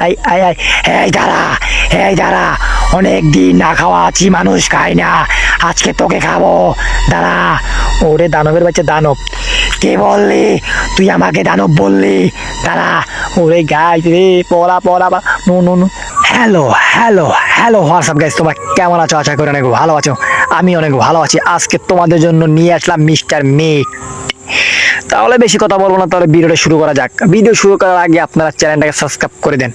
I I I এই দাঁড়া অনেক দিন না খাওয়া আছি, মানুষ খায় না, আজকে তোকে খাবো, দাঁড়া। ওরে দানবের বাচ্চা দানব, কে বললি তুই আমাকে দানব বললি? দাঁড়া। ওরে গাইস রে, পড়া পড়া no no no. Hello hello hello WhatsApp guys, তোমরা কেমন আছো? আশা করি অনেক ভালো আছো। আমি অনেক ভালো আছি। আজকে তোমাদের জন্য নিয়ে আসলাম মিস্টার মিট। তাহলে বেশি কথা বলবো না, তাহলে ভিডিওটা শুরু করা যাক। ভিডিও শুরু করার আগে আপনারা চ্যানেলটাকে সাবস্ক্রাইব করে দেন।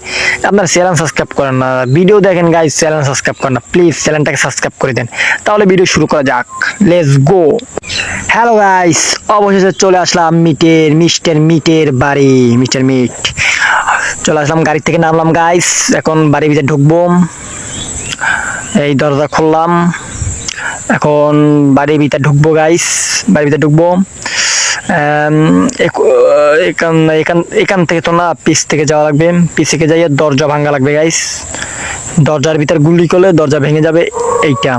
আপনারা চ্যানেল সাবস্ক্রাইব করেন না, ভিডিও দেখেন গাইস, চ্যানেল সাবস্ক্রাইব করেন না, প্লিজ চ্যানেলটাকে সাবস্ক্রাইব করে দেন। তাহলে ভিডিও শুরু করা যাক, লেটস গো। হ্যালো গাইস, অবশেষে চলে আসলাম মিস্টার মিটের বাড়ি। মিস্টার মিট চলে আসলাম, গাড়ি থেকে নামলাম গাইস। এখন বাড়ির ভিতরে ঢুকবো। এই দরজা খুললাম, এখন বাড়ির ভিতরে ঢুকবো গাইস। বাড়ির ভিতরে ঢুকবো। এখান থেকে তো না, পিছ থেকে যাওয়া লাগবে। পিছ থেকে যাইয়ে দরজা ভাঙা লাগবে গাইস। দরজার ভিতর গুলি করলে দরজা ভেঙে যাবে। এইটা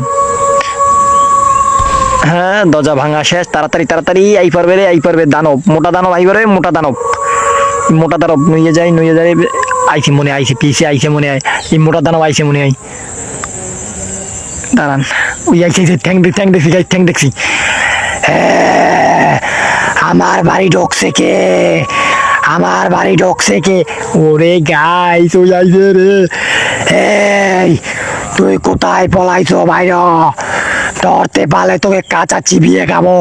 হ্যাঁ, দরজা ভাঙা শেষ। তাড়াতাড়ি তাড়াতাড়ি আই পারবে দানব, মোটা দানব আই পারবে, মোটা দানব নুয়ে যায় আইছে মনে আইছে, পিছে আইছে মনে হয়, এই মোটা দানব আইছে মনে হয়। দাঁড়ান, ওই আইছে ঠ্যাং দেখছি গাইস, ঠ্যাং দেখছি। আমার বাড়ি ঢুকছে কে? আমার বাড়ি ঢুকছে কে? ওরে গাইস, ওই আইছে রে। এই তুই কোথায় পলাইছো বাইরে? ধরতে পারলে তোকে কাঁচা চিবিয়ে খাবো।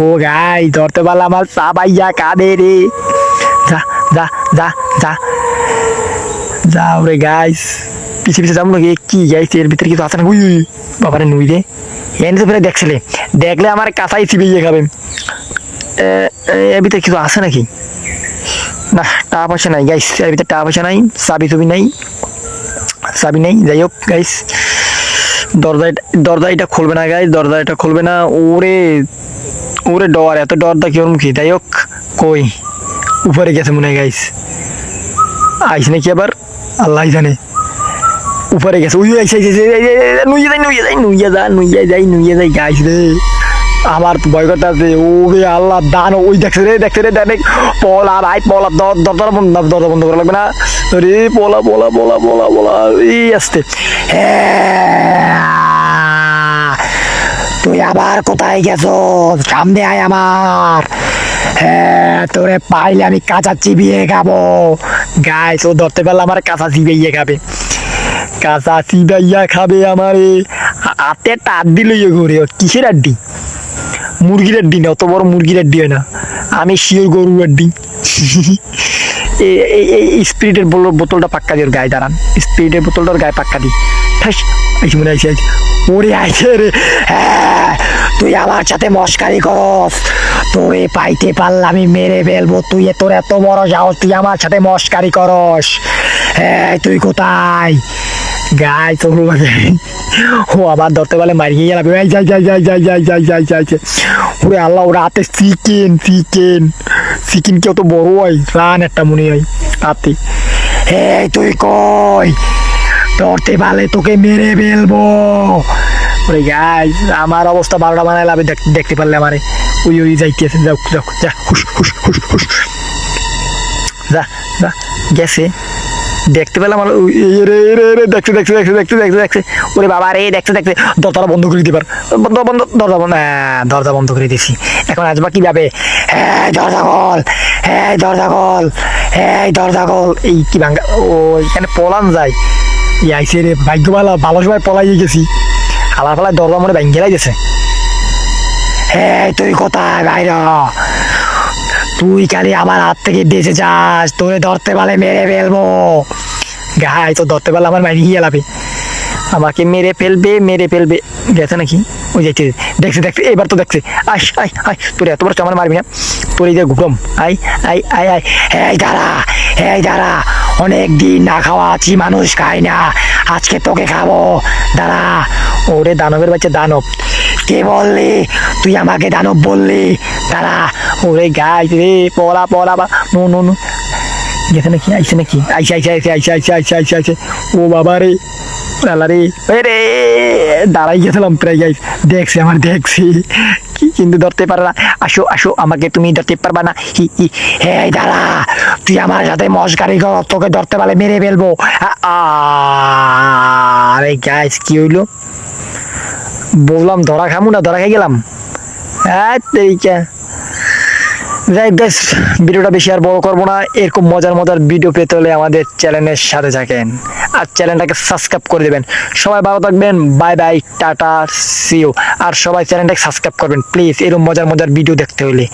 ও গাই, ধরতে পারলে আমার সাবাইয়া কাঁদে রে। যা যা যা যা যা। ওরে গাইস, পিছে পিছে যাবো নাকি? কি গাইস, এর ভিতরে কিছু আছে না? উই বাবারে, নুই রে। এনে তো ফেরে দেখলে আমার কাঁচাই চিবিয়ে খাবে। এর ভিতরে কিছু আছে নাকি? না, টাকা পয়সা নাই গাইস, এর ভিতরে টাকা পয়সা নাই, চাবি নেই। যাই হোক গাইস, দরজা এটা খুলবে না গাইস, দরজা এটা খুলবে না। ওরে ডর, এত ডরটা কি ওর মুখে? যাই হোক, কই উপরে গেছে মনে হয় গাইস। আইস নাকি আবার, আল্লাহ জানে। উপরে গেছে, উই আইসে নুইয়ে যাই গাইস রে। আমার ভয় করতে আছে। ওরে আল্লাহ, দান ওই দেখছে রে দেখ। পলা ভাই, পলা, দরজা বন্ধ করা লাগবে না রে। পলা এই আসতে। তুই আবার কোথায় গেছো? সামনে আয় আমার। হ্যাঁ, তোরে পাইলে আমি কাঁচা চিবিয়ে খাবো গাইস। ও ধরতে পারলে আমার কাঁচা চিবিয়ে খাবে আমারে। হাতে একটা আড্ডি লইয়ে ঘুরে। কিসের আড্ডি? মুরগির আড্ডি না, অত বড় মুরগির আড্ডি হয় না, আমি শিওর গরুর আড্ডি। এই স্পিরিটের বোতলটা পাক্কা দিয়ে গায়ে দাঁড়ান। স্পিরিটের বোতলটার গায়ে পাক্কা দি। ঠাস আইসি মনে আইসি। ওরে আইসে রে। হ্যাঁ, তুই আমার সাথে মস্কারি করস। তোরে পাইতে পারলে আমি মেরে ফেলবো। তোর এত বড় সাহস, তুই আমার সাথে মস্কারি করস? হ্যাঁ, তুই কোথায় গাই? তোর ও আবার ধরতে পারলে মারিয়ে গেলাম। যাই। ওরে আল্লাহ, ওরা হাতে চিকেন কেউ তো বড় হয়, রান একটা মনে হয় হাতে। এই তুই কই? ধরতে পারলে তোকে মেরে ফেলবো। ওরে গাই, আমার অবস্থা 12টা বানাইলে আমি দেখতে পারলে আমারে। ওই যাইতেছে, যাও যা, হুস যা গেছে। দেখতে পেলাম দেখছে। ওরে বাবা রে, দেখছে দরজাটা বন্ধ করে দিবার। দরজা বন্ধ করে দিছি। এখন আসবা কিভাবে? দরজা খোল। এই কি ভাঙ্গা? ও এখানে পলান যায়। আইসে রে, ভাগ্য ভালো সময় পলাইয়ে গেছি। হালার ফালায় দরজা মনে ভাঙ্গেলাই গেছে। তুই কোথায় বাইর? তুই খালি আমার হাত থেকে বেঁচে যাস, তোরে ধরতে পারলে মেরে ফেলবো গাই। তো ধরতে পারলে আমার মাইরি গেলাবে, আমাকে মেরে ফেলবে। গেছে নাকি? ওই যাইতে দেখছে। এবার তো দেখছে। আয় তোর এত বড় আমার মারবি না? তোর এই যে ঘুম। আই দাঁড়া অনেক দিন না খাওয়া আছি, মানুষ খায় না, আজকে তোকে খাবো, দাঁড়া। ওরে দানবের বাচ্চা দানব, কে বললি তুই আমাকে দানব বললি? দাঁড়া। ওরে গাই রে, পলা নো গেছে নাকি? আইসে নাকি? আইসে। ও বাবা রে, আল্লাহ রে, দাঁড়াই গেছিলাম প্রায় গাইস। দেখছি কিন্তু ধরতে পারে না। আসো আসো, আমাকে তুমি ধরতে পারবা না। হি হি। এই দাঁড়া, তুই আমার সাথে মস্কারি কর, তোকে ধরতে পারলে মেরে ফেলবো। আরে গাইস, কি হইলো? বললাম ধরা খামু না, ধরা খাই গেলাম। যাই গাইস, ভিডিওটা বেশি আর বড় করবো না। এরকম মজার মজার ভিডিও পেতে হলে আমাদের চ্যানেলের সাথে থাকেন আর চ্যানেলটাকে সাবস্ক্রাইব করে দেবেন। সবাই ভালো থাকবেন, বাই বাই, টাটা, সিও। আর সবাই চ্যানেলটাকে সাবস্ক্রাইব করবেন প্লিজ, এরকম মজার মজার ভিডিও দেখতে হলে।